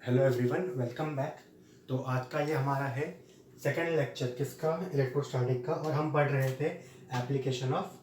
Hello everyone, welcome back. तो आज का ये हमारा है सेकंड लेक्चर किसका, इलेक्ट्रोस्टैटिक का। और हम पढ़ रहे थे एप्लीकेशन ऑफ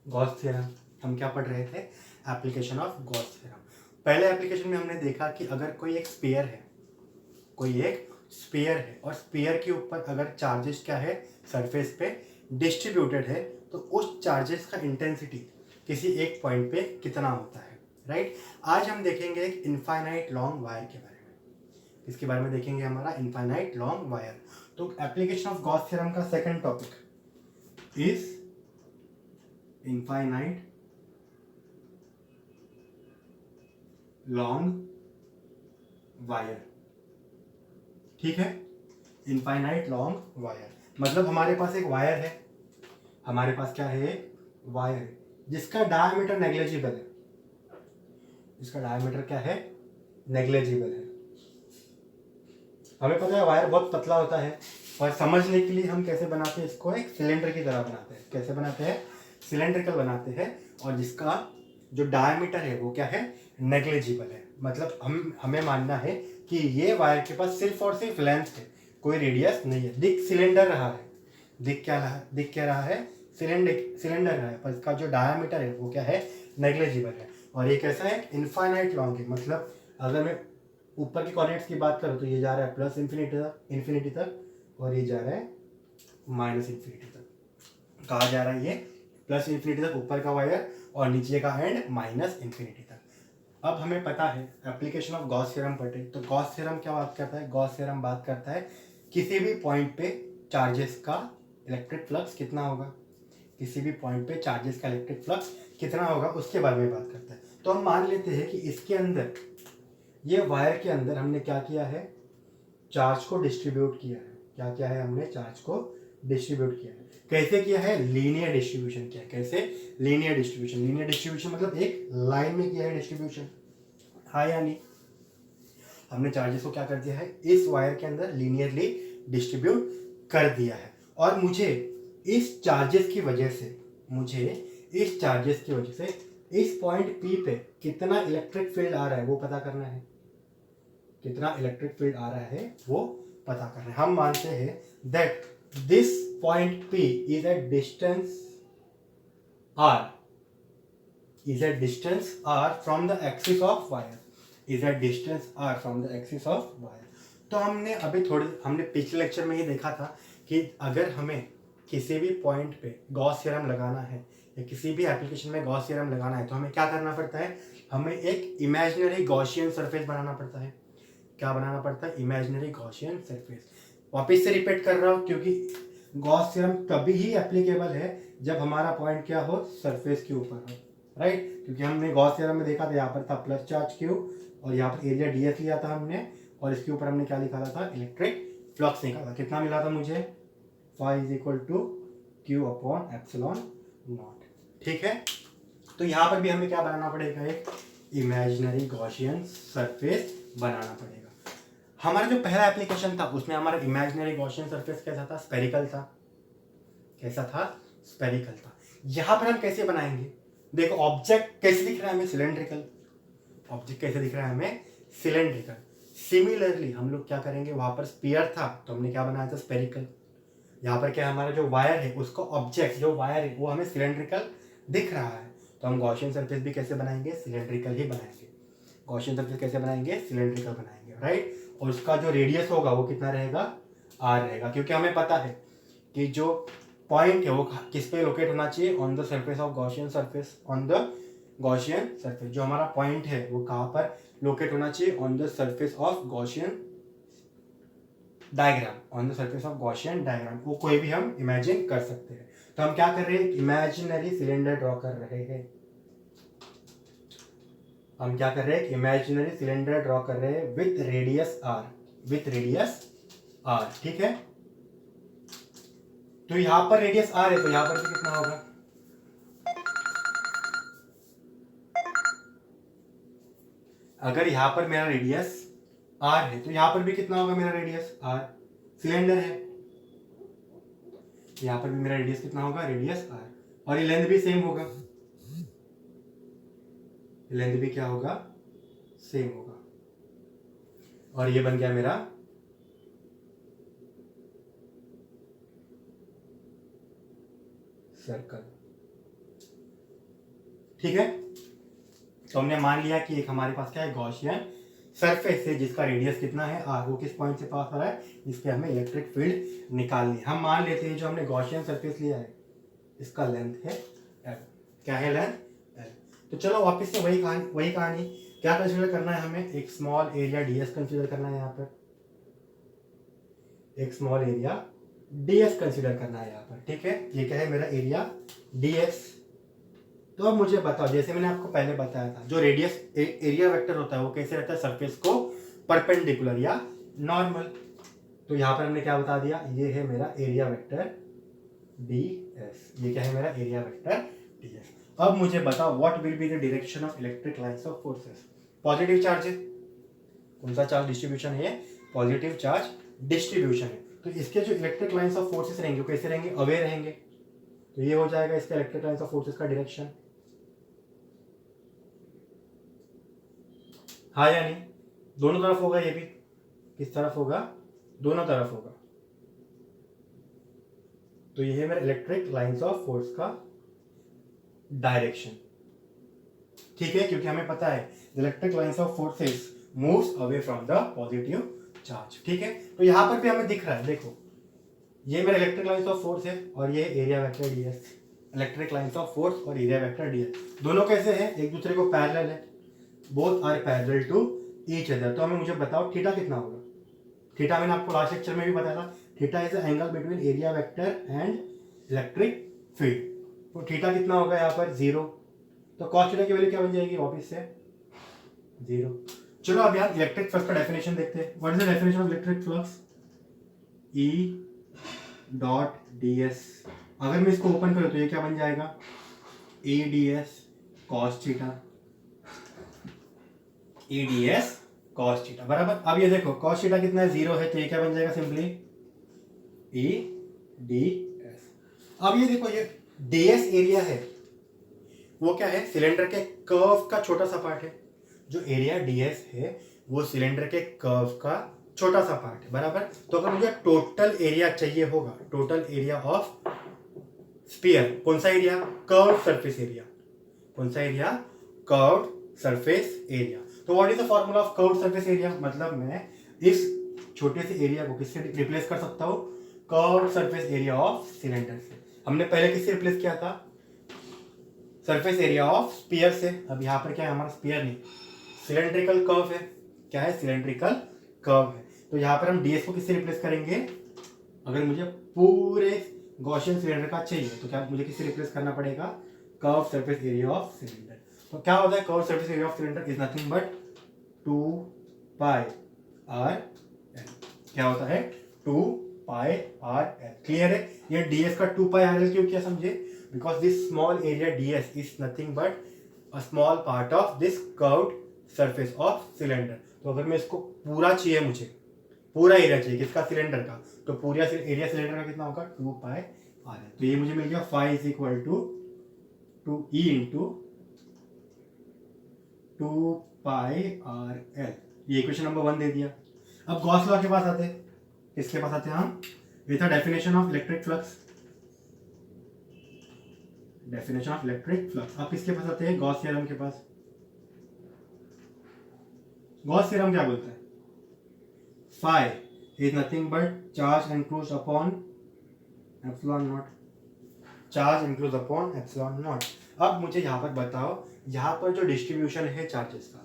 गॉस थ्योरम। हम क्या पढ़ रहे थे? Application of Gauss theorem. पहले एप्लीकेशन में हमने देखा कि अगर कोई एक स्फीयर है और स्फीयर के ऊपर अगर चार्जेस क्या है, सरफेस पे डिस्ट्रीब्यूटेड है, तो उस चार्जेस का इंटेंसिटी किसी एक पॉइंट पे कितना होता है, राइट। आज हम देखेंगे एक इनफाइनाइट लॉन्ग वायर के बारे में। इसके बारे में देखेंगे हमारा इनफाइनाइट लॉन्ग वायर। तो एप्लीकेशन ऑफ गॉस थ्योरम का second topic is infinite long wire. ठीक है, इनफाइनाइट लॉन्ग वायर मतलब हमारे पास एक वायर है। हमारे पास क्या है? वायर है जिसका डायमीटर नेग्लिजिबल है। इसका डायमीटर क्या है? नेग्लिजिबल है। हमें पता है वायर बहुत पतला होता है, और समझने के लिए हम कैसे बनाते हैं इसको, एक सिलेंडर की तरह बनाते हैं। कैसे बनाते हैं? सिलेंड्रिकल बनाते हैं। और जिसका जो डायमीटर है वो क्या है? नेग्लिजिबल है। मतलब हमें मानना है कि ये वायर के पास सिर्फ और सिर्फ लेंथ है, कोई रेडियस नहीं है। दिख सिलेंडर रहा है, दिख क्या रहा है? सिलेंडर रहा है, पर इसका जो डायमीटर है वो क्या है? नेग्लिजिबल है। और ये कैसा है? इनफाइनाइट लॉन्ग है। मतलब अगर मैं ऊपर के कोऑर्डिनेट्स की बात करूं तो ये जा रहा है प्लस इन्फिनिटी तक, और ये जा रहा है माइनस इन्फिनिटी तक। कहा जा रहा है ये प्लस इन्फिनिटी तक ऊपर का वायर, और नीचे का एंड माइनस इन्फिनिटी तक। अब हमें पता है एप्लीकेशन ऑफ गॉस थ्योरम पढ़े, तो गॉस थ्योरम क्या बात करता है? गॉस थ्योरम बात करता है किसी भी पॉइंट पे चार्जेस का इलेक्ट्रिक फ्लक्स कितना होगा। किसी भी पॉइंट पे चार्जेस का इलेक्ट्रिक फ्लक्स कितना होगा उसके बारे में बात करता है। तो हम मान लेते हैं कि इसके अंदर, ये वायर के अंदर हमने क्या किया है? चार्ज को डिस्ट्रीब्यूट किया है। क्या किया है हमने? चार्ज को डिस्ट्रीब्यूट किया है। कैसे किया है? लीनियर डिस्ट्रीब्यूशन किया है। कैसे? लीनियर डिस्ट्रीब्यूशन मतलब एक लाइन में किया है डिस्ट्रीब्यूशन। हाँ या नहीं? हमने चार्जेस को क्या कर दिया है? इस वायर के अंदर लीनियरली डिस्ट्रीब्यूट कर दिया है। और मुझे इस चार्जेस की वजह से इस पॉइंट पी पे कितना इलेक्ट्रिक फील्ड आ रहा है वो पता करना है। कितना इलेक्ट्रिक फील्ड आ रहा है वो पता करना है। हम मानते हैं that this point P is at distance r from the axis of wire, तो हमने पिछले लेक्चर में ये देखा था कि अगर हमें किसी भी पॉइंट पे गॉस थ्योरम लगाना है या किसी भी एप्लीकेशन में गॉस थ्योरम लगाना है, तो हमें क्या करना पड़ता है? हमें एक इमेजिनरी गॉसियन सरफेस बनाना पड़ता है। क्या बनाना पड़ता है? Imaginary Gaussian surface. वापस से रिपीट कर रहा हूँ क्योंकि गॉस थ्योरम तभी ही एप्लीकेबल है जब हमारा पॉइंट क्या हो? सरफेस के ऊपर हो, राइट। क्योंकि हमने गॉस थ्योरम में देखा था, यहाँ पर था प्लस चार्ज क्यू, और यहाँ पर एरिया ds लिया था हमने, और इसके ऊपर हमने क्या लिखा था? इलेक्ट्रिक फ्लक्स निकाला। कितना मिला था मुझे? Phi is equal to q upon epsilon naught. ठीक है, तो यहाँ पर भी हमें क्या बनाना पड़ेगा? एक इमेजिनरी गॉसियन सरफेस बनाना पड़ेगा। हमारा जो पहला एप्लीकेशन था उसमें हमारा इमेजिनरी गॉसियन सरफेस कैसा था? स्फेरिकल था। कैसा था? स्फेरिकल था। यहां पर हम कैसे बनाएंगे? देखो, ऑब्जेक्ट कैसे दिख रहा है हमें? सिलेंड्रिकल। ऑब्जेक्ट कैसे दिख रहा है हमें? सिलेंड्रिकल। सिमिलरली हम लोग क्या करेंगे? वहां पर स्फीयर था तो हमने क्या बनाया था? स्फेरिकल। यहाँ पर क्या, हमारा जो वायर है उसको ऑब्जेक्ट जो वायर है वो हमें सिलेंड्रिकल दिख रहा है, तो हम गॉसियन सरफेस भी कैसे बनाएंगे? सिलेंड्रिकल ही बनाएंगे। गॉसियन सरफेस कैसे बनाएंगे? सिलेंड्रिकल बनाएंगे, राइट। और उसका जो रेडियस होगा वो कितना रहेगा? r रहेगा, क्योंकि हमें पता है कि जो पॉइंट है वो किस पे लोकेट होना चाहिए? On the surface of Gaussian surface. On the Gaussian surface जो हमारा पॉइंट है वो कहाँ पर लोकेट होना चाहिए? On the surface of Gaussian diagram. On the surface of Gaussian diagram को कोई भी हम इमेजिन कर सकते हैं। तो हम क्या कर रहे हैं? इमेजिनरी सिलेंडर ड्रॉ कर रहे हैं। हम क्या कर रहे हैं? इमेजिनरी सिलेंडर ड्रॉ कर रहे हैं विथ रेडियस r। ठीक है, तो यहां पर रेडियस r है, तो यहां पर भी कितना होगा? अगर यहां पर मेरा रेडियस r है तो यहां पर भी कितना होगा? मेरा रेडियस r। सिलेंडर है, यहां पर भी मेरा रेडियस कितना होगा? Radius r। और ये लेंथ भी सेम होगा, लेंथ भी क्या होगा? सेम होगा। और ये बन गया मेरा सर्कल। ठीक है, तो हमने मान लिया कि एक हमारे पास क्या है, गॉसियन सरफेस है जिसका रेडियस कितना है r, वो किस पॉइंट से पास हो रहा है, जिसपे हमें इलेक्ट्रिक फील्ड निकालनी है। हम मान लेते हैं जो हमने गॉसियन सरफेस लिया है इसका लेंथ है l। क्या है लेंथ l। तो चलो वापस से वही कहानी क्या कंसीडर करना है हमें, एक स्मॉल एरिया ds कंसीडर करना है। यहाँ पर एक स्मॉल एरिया ds कंसीडर करना है यहाँ पर। ठीक है, ये क्या है मेरा एरिया ds। तो अब मुझे बताओ, जैसे मैंने आपको पहले बताया था, जो रेडियस एरिया वेक्टर होता है वो कैसे रहता है, सरफेस को परपेंडिकुलर या नॉर्मल। तो यहाँ पर हमने क्या बता दिया, ये है मेरा एरिया वेक्टर ds। ये क्या है मेरा एरिया वेक्टर ds। अब मुझे बताओ what will be the direction of electric lines of forces. Positive charge है, कौन सा चार्ज डिस्ट्रीब्यूशन है, पॉजिटिव चार्ज डिस्ट्रीब्यूशन है। तो इसके जो इलेक्ट्रिक लाइंस ऑफ फोर्सेस रहेंगे वो कैसे रहेंगे, अवे रहेंगे। तो ये हो जाएगा इसका इलेक्ट्रिक लाइंस ऑफ फोर्सेस का डायरेक्शन। हाँ या नहीं, दोनों तरफ होगा, ये भी किस तरफ होगा, दोनों तरफ होगा। तो ये है मेरा इलेक्ट्रिक लाइंस ऑफ फोर्स का डायरेक्शन। ठीक है, क्योंकि हमें पता है electric lines of forces moves away from the positive charge. ठीक है, तो यहां पर भी हमें दिख रहा है, देखो ये मेरा इलेक्ट्रिक लाइंस ऑफ फोर्स है और ये area vector ds। Electric lines of force और एरिया वेक्टर ds दोनों कैसे हैं, एक दूसरे को पैरेलल है, both are parallel to each other. तो हमें मुझे बताओ थीटा कितना होगा। थीटा मैंने आपको लास्ट लेक्चर में भी बताया था, theta is the angle between area vector and electric field. तो थीटा कितना होगा यहाँ पर 0। तो cos थीटा की वैल्यू क्या बन जाएगी, वापस से 0। चलो अब यार इलेक्ट्रिक फ्लक्स का डेफिनेशन देखते हैं। What is the definition of electric flux, E dot ds। अगर मैं इसको ओपन करूं तो ये क्या बन जाएगा, E ds cos theta, E ds cos theta बराबर। अब ये देखो cos थीटा कितना है, 0 है, तो ये क्या बन जाएगा, सिंपली E ds। अब ये देखो ये ds एरिया है, वो क्या है, सिलेंडर के कर्व का छोटा सा पार्ट है। जो एरिया ds है वो सिलेंडर के कर्व का छोटा सा पार्ट है बराबर। तो अगर मुझे टोटल एरिया चाहिए होगा, टोटल एरिया ऑफ स्फीयर, कौन सा एरिया, कर्व सरफेस एरिया, कौन सा एरिया, कर्व सरफेस एरिया। तो what is the formula of curve surface area, मतलब मैं इस छोटे से एरिया को किससे रिप्लेस कर सकता हूं, curve surface area of cylinder से। हमने पहले किससे रिप्लेस किया था, सरफेस एरिया ऑफ स्फीयर से। अब यहाँ पर क्या है, हमारा स्फीयर नहीं, सिलेंड्रिकल कर्व है। क्या है, सिलेंड्रिकल कर्व है। तो यहाँ पर हम ds को किससे रिप्लेस करेंगे, अगर मुझे पूरे गॉसियन सिलेंडर का चाहिए तो क्या मुझे किससे रिप्लेस करना पड़ेगा, curve surface area of cylinder. तो क्या होता है, curve surface area of cylinder is nothing but 2 pi r l। क्या होता है, 2 पाई r l। क्लियर है, ये ds का 2 पाई r l क्यों किया समझे, because this small area ds is nothing but a small part of this curved surface of cylinder. तो अगर मैं इसको पूरा चाहिए, मुझे पूरा एरिया चाहिए किसका, सिलेंडर का, तो पूरा एरिया सिलेंडर का कितना होगा, 2 पाई r l। तो ये मुझे मिल गया phi is equal to 2e into 2 pi r l। ये इक्वेशन नंबर 1 दे दिया। अब गॉस लॉ के पास आते हैं, किसके पास आते हैं हम, ये था definition of electric flux, definition of electric flux. अब किसके पास आते हैं, गॉस थ्योरम के पास। गॉस थ्योरम क्या बोलता है, phi is nothing but charge enclosed upon epsilon naught, charge enclosed upon epsilon naught। अब मुझे यहाँ पर बताओ, यहाँ पर जो डिस्ट्रीब्यूशन है चार्जेस का,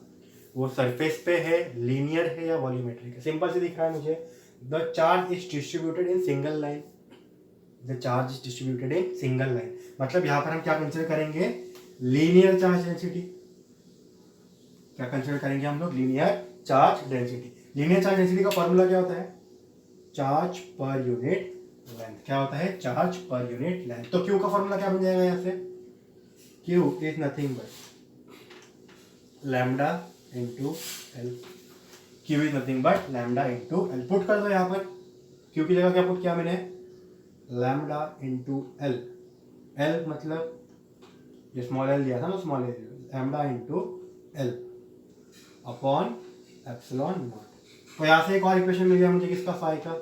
वो सरफेस पे है, लीनियर है या वॉल्यूमेट्रिक है। सिंपल से दिख रहा है मुझे, the charge is distributed in single line, the charge is distributed in single line. मतलब यहाँ पर हम क्या कंसिडर करेंगे, लीनियर चार्ज डेंसिटी। क्या कंसिडर करेंगे हम लोग, linear charge density. Linear charge density का फॉर्मूला क्या होता है, चार्ज पर यूनिट लेंथ। क्या होता है, चार्ज पर यूनिट लेंथ। तो क्यू का फॉर्मूला क्या बन जाएगा यहाँ से, Q is nothing but lambda into L. Q is nothing but lambda into L. Put कर दो यहाँ पर, क्यू की जगह क्या पुट किया मैंने, लैम्डा इंटू एल। एल मतलब ये स्मॉल एल दिया था ना, small L, lambda into L upon epsilon not. तो यहाँ से एक और इक्वेशन मिल गया मुझे किसका, फाई का।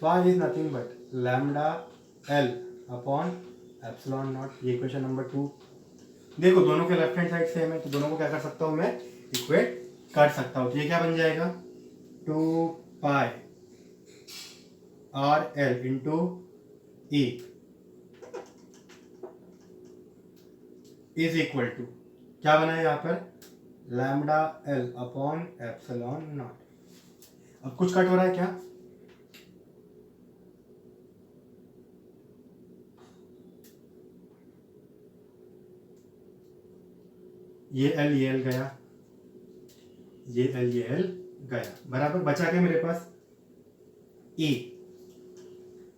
Phi is nothing but lambda L upon epsilon naught. ये इक्वेशन नंबर 2। देखो दोनों के लेफ्ट हैंड साइड सेम है, तो दोनों को क्या कर सकता हूँ मैं, इक्वेट कर सकता हूँ। तो ये क्या बन जाएगा, 2 pi R L into E is equal to क्या बना है यहाँ पर, lambda L upon epsilon naught. अब कुछ कट हो रहा है क्या, ये एल गया, ये एल गया, बराबर बचा क्या मेरे पास, ई।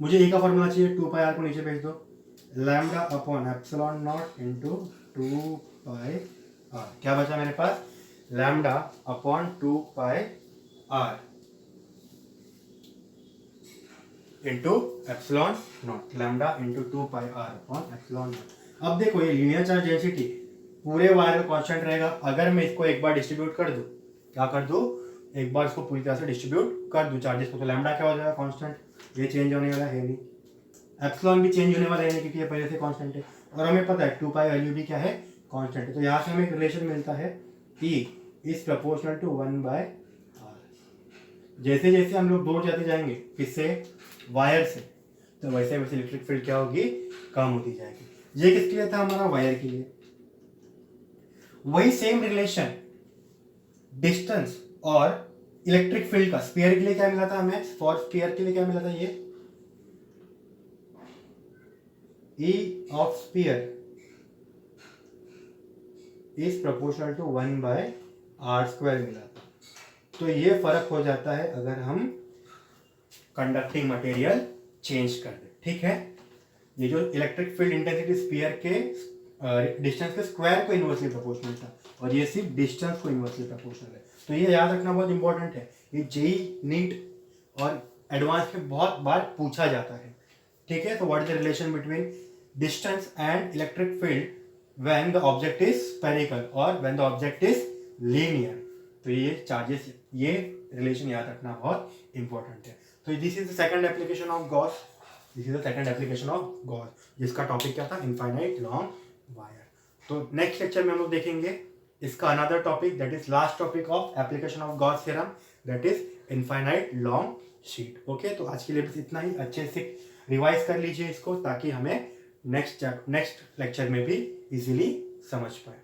मुझे ई का फॉर्मूला चाहिए, 2 पाई आर को नीचे भेज दो, lambda upon epsilon naught into 2 pi R. क्या बचा मेरे पास, lambda upon 2 pi R into epsilon naught, lambda into 2 pi R upon epsilon naught. अब देखो ये लीनियर चार्ज डेंसिटी पूरे वायर में कांस्टेंट रहेगा। अगर मैं इसको एक बार डिस्ट्रीब्यूट कर दूं, क्या कर दूं, एक बार इसको पूरी तरह से डिस्ट्रीब्यूट कर दूं चार्जेस को, तो लैम्डा क्या हो जाएगा, कांस्टेंट। ये चेंज होने वाला है नहीं, एप्सिलॉन भी चेंज होने वाला है नहीं, क्योंकि ये पहले से कांस्टेंट है। और हमें पता है 2 पाई वैल्यू भी क्या है, कांस्टेंट है। तो यहाँ से हमें एक रिलेशन मिलता है, E is proportional to 1/r। जैसे जैसे हम लोग दूर जाते जाएंगे किससे, वायर से, तो वैसे वैसे इलेक्ट्रिक फील्ड क्या होगी, कम होती जाएगी। ये किसके लिए था, हमारा वायर के लिए। वही सेम रिलेशन डिस्टेंस और इलेक्ट्रिक फील्ड का स्फीयर के लिए क्या मिला था हमें, फॉर स्फीयर के लिए क्या मिला था, ये E of sphere is proportional to 1/r² मिला था। तो ये फर्क हो जाता है अगर हम कंडक्टिंग मटेरियल चेंज कर दें, ठीक है। ये जो इलेक्ट्रिक फील्ड इंटेंसिटी स्फीयर के डिस्टेंस के स्क्वायर को इनवर्सली प्रोपोर्शनल था, और ये सिर्फ डिस्टेंस को इनवर्सली प्रोपोर्शनल है। तो ये याद रखना बहुत इंपॉर्टेंट है, ये जेई नीट और एडवांस में बहुत बार पूछा जाता है, ठीक है। तो what is the relation between distance and electric field when the object is spherical और when the object is linear. तो ये चार्जेस, ये रिलेशन याद रखना बहुत इंपॉर्टेंट है। तो this is the second application of Gauss, this is the second application of Gauss, जिसका टॉपिक क्या था, इनफाइनाइट लॉन्ग वायर। तो नेक्स्ट लेक्चर में हम लोग देखेंगे इसका another topic, that is last topic of application of Gauss theorem, that is infinite long sheet. Okay, तो आज के लिए बस इतना ही। अच्छे से रिवाइज कर लीजिए इसको, ताकि हमें नेक्स्ट लेक्चर में भी इजीली समझ पाए।